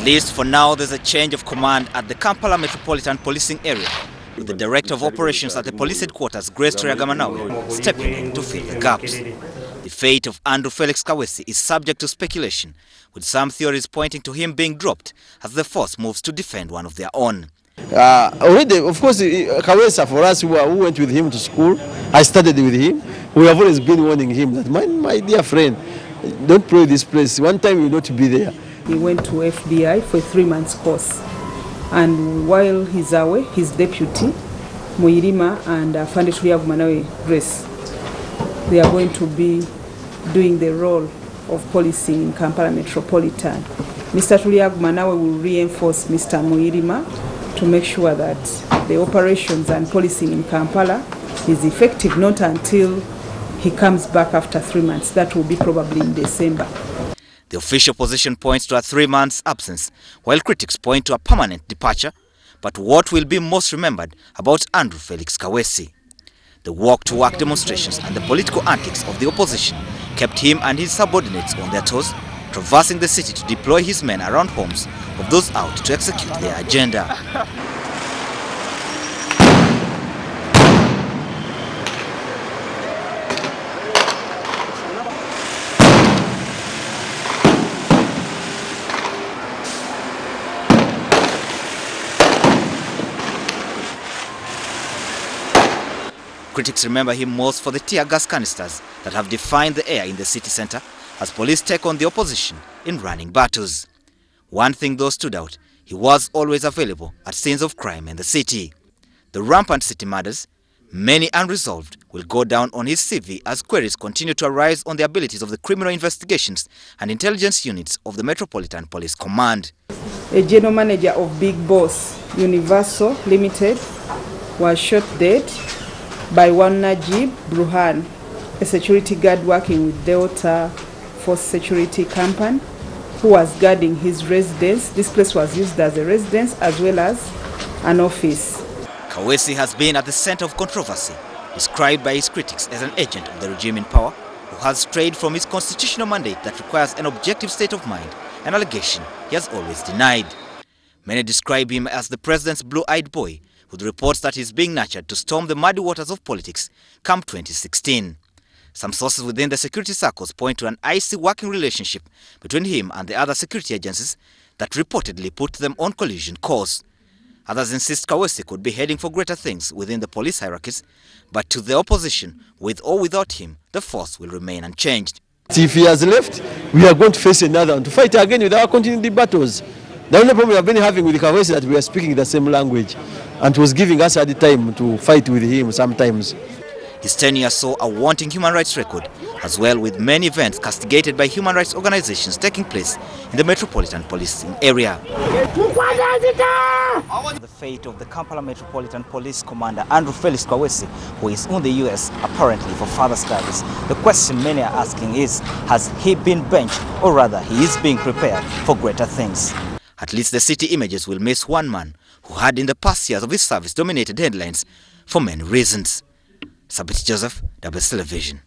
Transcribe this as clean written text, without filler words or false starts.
At least for now, there's a change of command at the Kampala Metropolitan Policing Area, with the Director of Operations at the police headquarters, Grace Toyagamanawe, stepping in to fill the gaps. The fate of Andrew Felix Kaweesi is subject to speculation, with some theories pointing to him being dropped as the force moves to defend one of their own. Already, of course, Kaweesi, for us who went with him to school, I studied with him. We have always been warning him that, my dear friend, don't play this place. One time you will not be there. He went to FBI for a 3-month course. And while he's away, his deputy, Muirima and Afande Tuliagumanawe Grace, they are going to be doing the role of policing in Kampala Metropolitan. Mr. Tuliagumanawe will reinforce Mr. Muirima to make sure that the operations and policing in Kampala is effective, not until he comes back after 3 months. That will be probably in December. The official position points to a 3 months absence, while critics point to a permanent departure. But what will be most remembered about Andrew Felix Kaweesi? The walk-to-work demonstrations and the political antics of the opposition kept him and his subordinates on their toes, traversing the city to deploy his men around homes of those out to execute their agenda. Critics remember him most for the tear gas canisters that have defined the air in the city centre as police take on the opposition in running battles. One thing though stood out: he was always available at scenes of crime in the city. The rampant city murders, many unresolved, will go down on his CV as queries continue to arise on the abilities of the criminal investigations and intelligence units of the Metropolitan Police Command. A general manager of Big Boss Universal Limited was shot dead by one Najib Bruhan, a security guard working with Delta Force Security Company, who was guarding his residence. This place was used as a residence as well as an office. Kaweesi has been at the center of controversy, described by his critics as an agent of the regime in power who has strayed from his constitutional mandate that requires an objective state of mind, an allegation he has always denied. Many describe him as the president's blue-eyed boy, with reports that he's being nurtured to storm the muddy waters of politics come 2016. Some sources within the security circles point to an icy working relationship between him and the other security agencies that reportedly put them on collision course. Others insist Kaweesi could be heading for greater things within the police hierarchies, but to the opposition, with or without him, the force will remain unchanged. If he has left, we are going to face another one to fight again with our continuing battles. The only problem we have been having with Kaweesi is that we are speaking the same language, and was giving us hard time to fight with him sometimes. His tenure saw a wanting human rights record, as well with many events castigated by human rights organizations taking place in the Metropolitan Policing area. The fate of the Kampala Metropolitan Police Commander Andrew Felix Kaweesi, who is in the US apparently for further studies. The question many are asking is, has he been benched, or rather he is being prepared for greater things? At least the city images will miss one man who had in the past years of his service dominated headlines for many reasons. Sabit Joseph, WS Television.